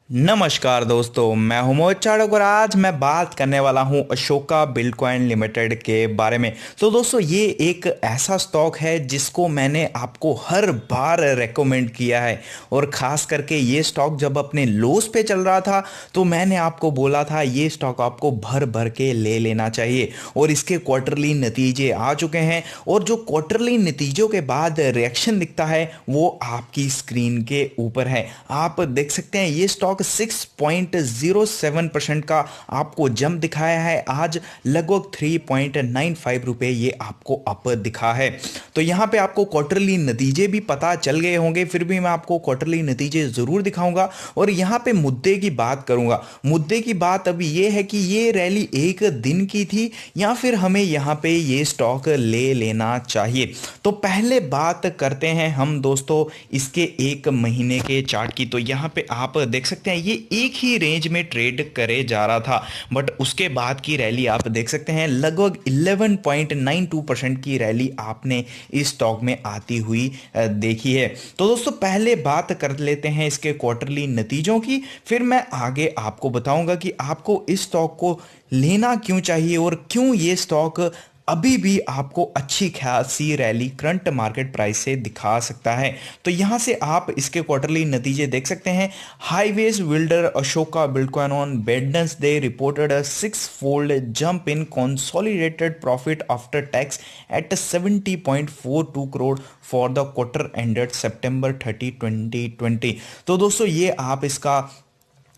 नमस्कार दोस्तों, मैं हूं मोहित चाड़क और आज मैं बात करने वाला हूं अशोका बिल्डकॉइन लिमिटेड के बारे में। तो दोस्तों, ये एक ऐसा स्टॉक है जिसको मैंने आपको हर बार रेकमेंड किया है। और ख़ास करके ये स्टॉक जब अपने लोस पे चल रहा था तो मैंने आपको बोला था ये स्टॉक आपको भर भर के ले लेना चाहिए। और इसके क्वार्टरली नतीजे आ चुके हैं और जो क्वार्टरली नतीजों के बाद रिएक्शन दिखता है वो आपकी स्क्रीन के ऊपर है। आप देख सकते हैं ये स्टॉक 6.07% का आपको जंप दिखाया है। आज लगभग 3.95 रुपए ये आपको अप दिखा है। तो यहाँ पे आपको क्वार्टरली नतीजे भी पता चल गए होंगे, फिर भी मैं आपको क्वार्टरली नतीजे जरूर दिखाऊंगा। और यहाँ पे मुद्दे की बात करूंगा। मुद्दे की बात अभी ये है कि ये रैली एक दिन की थी या फिर हमें यहाँ पे ये स्टॉक ले लेना चाहिए। तो पहले बात करते हैं हम दोस्तों इसके एक महीने के चार्ट की। तो यहाँ पे आप देख सकते हैं ये एक ही रेंज में ट्रेड करे जा रहा था, बट उसके बाद की रैली आप देख सकते हैं लगभग 11.92% की रैली आपने इस स्टॉक में आती हुई देखी है। तो दोस्तों, पहले बात कर लेते हैं इसके क्वार्टरली नतीजों की, फिर मैं आगे आपको बताऊंगा कि आपको इस स्टॉक को लेना क्यों चाहिए और क्यों ये स्टॉक अभी भी आपको अच्छी खासी रैली करंट मार्केट प्राइस से दिखा सकता है। तो यहां से आप इसके क्वार्टरली नतीजे देख सकते हैं। Highways builder Ashoka Buildcon on Wednesday reported a six fold jump in consolidated profit after tax at 70.42 crore for the quarter ended September 30 2020। तो दोस्तों, ये आप इसका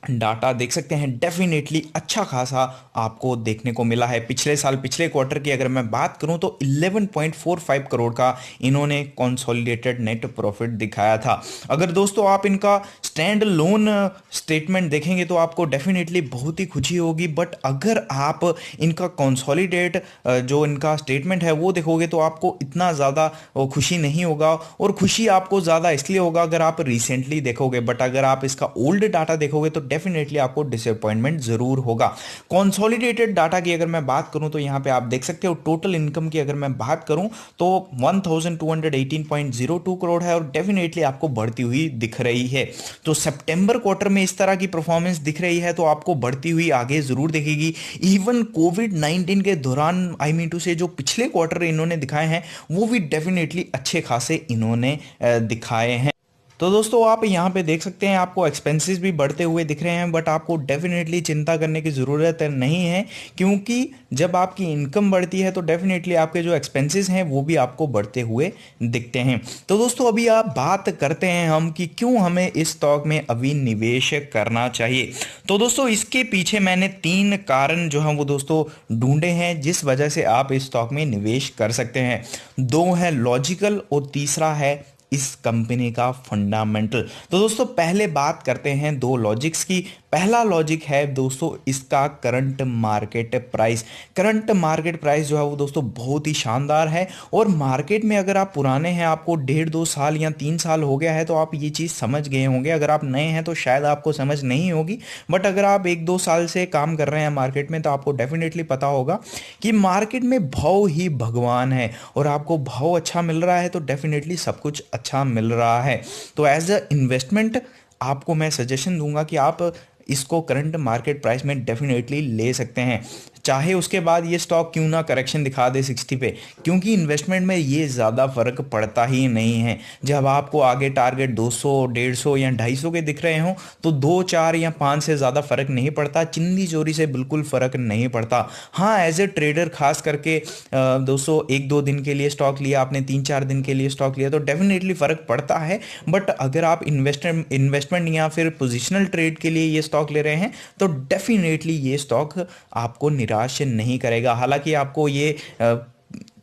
डाटा देख सकते हैं। डेफिनेटली अच्छा खासा आपको देखने को मिला है। पिछले साल पिछले क्वार्टर की अगर मैं बात करूं तो 11.45 करोड़ का इन्होंने कंसोलिडेटेड नेट प्रॉफिट दिखाया था। अगर दोस्तों आप इनका स्टैंड लोन स्टेटमेंट देखेंगे तो आपको डेफिनेटली बहुत ही खुशी होगी, बट अगर आप इनका कंसोलिडेट जो इनका स्टेटमेंट है वो देखोगे तो आपको इतना ज़्यादा खुशी नहीं होगा। और खुशी आपको ज़्यादा इसलिए होगा अगर आप रिसेंटली देखोगे, बट अगर आप इसका ओल्ड डाटा देखोगे तो डेफिनेटली आपको डिसअपॉइंटमेंट जरूर होगा। कंसोलिडेटेड डाटा की अगर मैं बात करूं तो यहां पे आप देख सकते हो टोटल इनकम की अगर मैं बात करूं तो 1218.02 करोड़ है और डेफिनेटली आपको बढ़ती हुई दिख रही है। तो सितंबर क्वार्टर में इस तरह की परफॉर्मेंस दिख रही है तो आपको बढ़ती हुई आगे जरूर दिखेगी। इवन कोविड-19 के दौरान आई मीन टू से जो पिछले क्वार्टर इन्होंने दिखाए हैं वो भी डेफिनेटली अच्छे खासे इन्होंने दिखाए हैं। तो दोस्तों, आप यहाँ पे देख सकते हैं आपको एक्सपेंसेस भी बढ़ते हुए दिख रहे हैं, बट आपको डेफिनेटली चिंता करने की ज़रूरत नहीं है, क्योंकि जब आपकी इनकम बढ़ती है तो डेफिनेटली आपके जो एक्सपेंसेस हैं वो भी आपको बढ़ते हुए दिखते हैं। तो दोस्तों, अभी आप बात करते हैं हम कि क्यों हमें इस स्टॉक में अभी निवेश करना चाहिए। तो दोस्तों, इसके पीछे मैंने तीन कारण जो हैं वो दोस्तों ढूंढे हैं जिस वजह से आप इस स्टॉक में निवेश कर सकते हैं। दो है लॉजिकल और तीसरा है इस कंपनी का फंडामेंटल। तो दोस्तों, पहले बात करते हैं दो लॉजिक्स की। पहला लॉजिक है दोस्तों इसका current market price. Current market price जो है वो दोस्तों बहुत ही शानदार है। और मार्केट में अगर आप पुराने हैं, आपको 1.5-2 साल या 3 साल हो गया है तो आप ये चीज़ समझ गए होंगे। अगर आप नए हैं तो शायद आपको समझ नहीं होगी, बट अगर आप 1-2 साल से काम कर रहे हैं मार्केट में तो आपको डेफिनेटली पता होगा कि मार्केट में भाव ही भगवान है। और आपको भाव अच्छा मिल रहा है तो डेफिनेटली सब कुछ अच्छा मिल रहा है। तो एज अ इन्वेस्टमेंट आपको मैं सजेशन दूंगा कि आप इसको करंट मार्केट प्राइस में डेफिनेटली ले सकते हैं, चाहे उसके बाद ये स्टॉक क्यों ना करेक्शन दिखा दे 60 पे, क्योंकि इन्वेस्टमेंट में ये ज़्यादा फर्क पड़ता ही नहीं है। जब आपको आगे टारगेट 200, 150 या 250 के दिख रहे हो तो 2, 4 या 5 से ज़्यादा फर्क नहीं पड़ता। चिंदी चोरी से बिल्कुल फर्क नहीं पड़ता। हाँ, एज ए ट्रेडर खास करके दोस्तों 1-2 दिन के लिए स्टॉक लिया आपने, 3-4 दिन के लिए स्टॉक लिया तो डेफिनेटली फर्क पड़ता है। बट अगर आप इन्वेस्टमेंट या फिर पोजिशनल ट्रेड के लिए ये स्टॉक ले रहे हैं तो डेफिनेटली ये स्टॉक आपको निराश नहीं करेगा। हालांकि आपको ये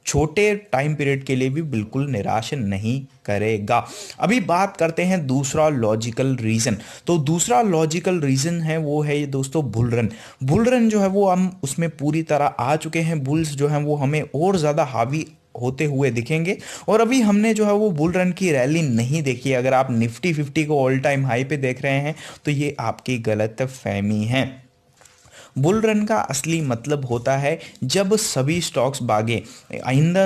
छोटे टाइम पीरियड के लिए भी बिल्कुल निराश नहीं करेगा। अभी बात करते हैं दूसरा लॉजिकल रीजन। तो दूसरा लॉजिकल रीजन है वो है ये दोस्तों बुल रन। बुल रन जो है वो हम उसमें पूरी तरह आ चुके हैं। बुल्स जो हैं वो हमें और ज़्यादा हावी होते हुए दिखेंगे। और अभी हमने जो है वो बुल रन की रैली नहीं देखी। अगर आप निफ्टी 50 को ऑल टाइम हाई पे देख रहे हैं तो ये आपकी गलत फहमी है। बुल रन का असली मतलब होता है जब सभी स्टॉक्स भागे। आइंदा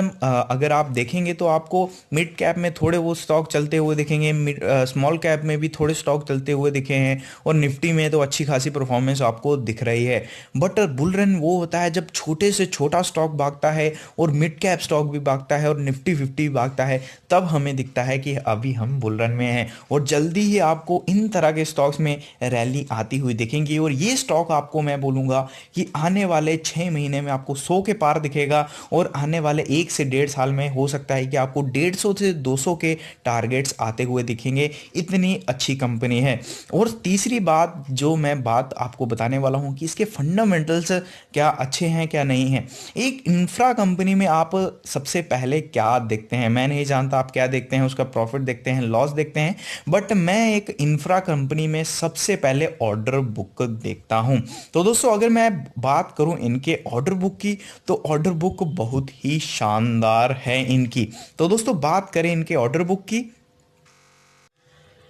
अगर आप देखेंगे तो आपको मिड कैप में थोड़े वो स्टॉक चलते हुए दिखेंगे, स्मॉल कैप में भी थोड़े स्टॉक चलते हुए दिखे हैं, और निफ्टी में तो अच्छी खासी परफॉर्मेंस आपको दिख रही है। बट बुल रन वो होता है जब छोटे से छोटा स्टॉक भागता है और मिड कैप स्टॉक भी भागता है और निफ्टी 50 भी भागता है, तब हमें दिखता है कि अभी हम बुल रन में हैं। और जल्दी ही आपको इन तरह के स्टॉक्स में रैली आती हुई दिखेंगी, और ये स्टॉक आपको मैं बोलूँगा कि आने वाले 6 महीने में आपको 100 के पार दिखेगा, और आने वाले 1 से 1.5 साल में हो सकता है कि आपको 150 से 200 के टारगेट्स आते हुए दिखेंगे। इतनी अच्छी कंपनी है। और तीसरी बात जो मैं बात आपको बताने वाला हूँ कि इसके फंडामेंटल्स क्या अच्छे हैं क्या नहीं हैं। एक इंफ्रा कंपनी में आप सबसे पहले क्या देखते हैं, मैं नहीं जानता आप क्या देखते हैं, उसका प्रॉफिट देखते हैं, लॉस देखते हैं, बट मैं एक इंफ्रा कंपनी में सबसे पहले ऑर्डर बुक देखता हूं। तो दोस्तों अगर मैं बात करूं इनके ऑर्डर बुक की, तो ऑर्डर बुक बहुत ही शानदार है इनकी। तो दोस्तों बात करें इनके ऑर्डर बुक की,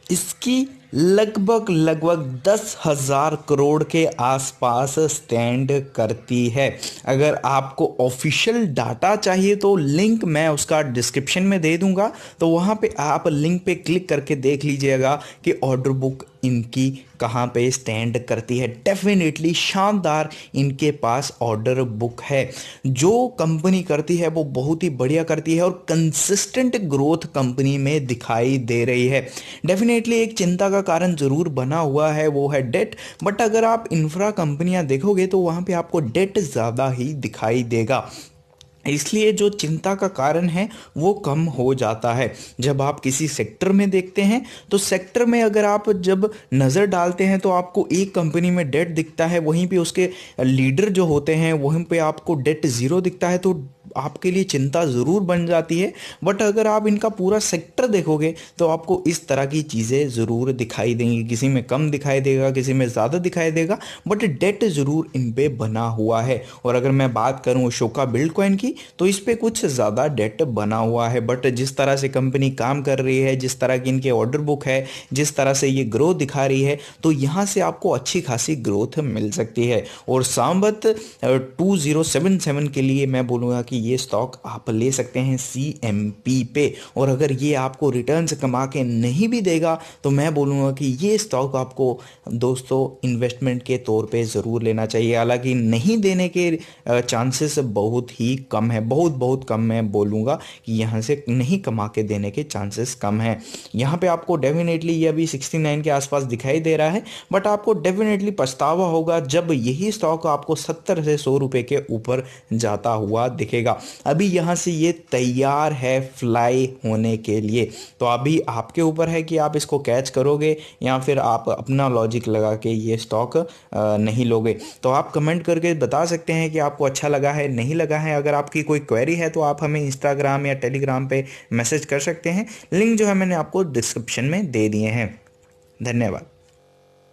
इसकी लगभग लगभग 10,000 करोड़ के आसपास स्टैंड करती है। अगर आपको ऑफिशियल डाटा चाहिए तो लिंक मैं उसका डिस्क्रिप्शन में दे दूंगा, तो वहाँ पे आप लिंक पे क्लिक करके देख लीजिएगा कि ऑर्डर बुक इनकी कहाँ पे स्टैंड करती है। डेफिनेटली शानदार इनके पास ऑर्डर बुक है। जो कंपनी करती है वो बहुत ही बढ़िया करती है, और कंसिस्टेंट ग्रोथ कंपनी में दिखाई दे रही है। डेफिनेटली एक चिंता का कारण जरूर बना हुआ है, वो है डेट। बट अगर आप इंफ्रा कंपनियां देखोगे तो वहां पे आपको डेट ज़्यादा ही दिखाई देगा, इसलिए जो चिंता का कारण है वो कम हो जाता है। जब आप किसी सेक्टर में देखते हैं तो सेक्टर में अगर आप जब नज़र डालते हैं तो आपको एक कंपनी में डेट दिखता है, वहीं पे उसके लीडर जो होते हैं वहीं पे आपको डेट ज़ीरो दिखता है, तो आपके लिए चिंता ज़रूर बन जाती है। बट अगर आप इनका पूरा सेक्टर देखोगे तो आपको इस तरह की चीज़ें ज़रूर दिखाई देंगी, किसी में कम दिखाई देगा, किसी में ज़्यादा दिखाई देगा, बट डेट ज़रूर इन पे बना हुआ है। और अगर मैं बात करूँ शोका बिल्डकॉइन की, तो इस पे कुछ ज़्यादा डेट बना हुआ है, बट जिस तरह से कंपनी काम कर रही है, जिस तरह की इनके ऑर्डर बुक है, जिस तरह से ये ग्रोथ दिखा रही है, तो यहाँ से आपको अच्छी खासी ग्रोथ मिल सकती है। और सांबत 2077 के लिए मैं बोलूँगा कि ये स्टॉक आप ले सकते हैं CMP पे। और अगर ये आपको रिटर्न्स कमा के नहीं भी देगा तो मैं बोलूँगा कि ये स्टॉक आपको दोस्तों इन्वेस्टमेंट के तौर पे ज़रूर लेना चाहिए। हालांकि नहीं देने के चांसेस बहुत ही कम है, बहुत बहुत कम। मैं बोलूँगा कि यहाँ से नहीं कमा के देने के चांसेस कम है। यहाँ पे आपको डेफिनेटली ये अभी 69 के आसपास दिखाई दे रहा है, बट आपको डेफिनेटली पछतावा होगा जब यही स्टॉक आपको 70 से 100 रुपए के ऊपर जाता हुआ दिखेगा। अभी यहाँ से ये तैयार है फ्लाई होने के लिए, तो अभी आपके ऊपर है कि आप इसको कैच करोगे या फिर आप अपना लॉजिक लगा के ये स्टॉक नहीं लोगे। तो आप कमेंट करके बता सकते हैं कि आपको अच्छा लगा है नहीं लगा है। अगर आपकी कोई क्वेरी है तो आप हमें इंस्टाग्राम या टेलीग्राम पे मैसेज कर सकते हैं, लिंक जो है मैंने आपको डिस्क्रिप्शन में दे दिए हैं। धन्यवाद।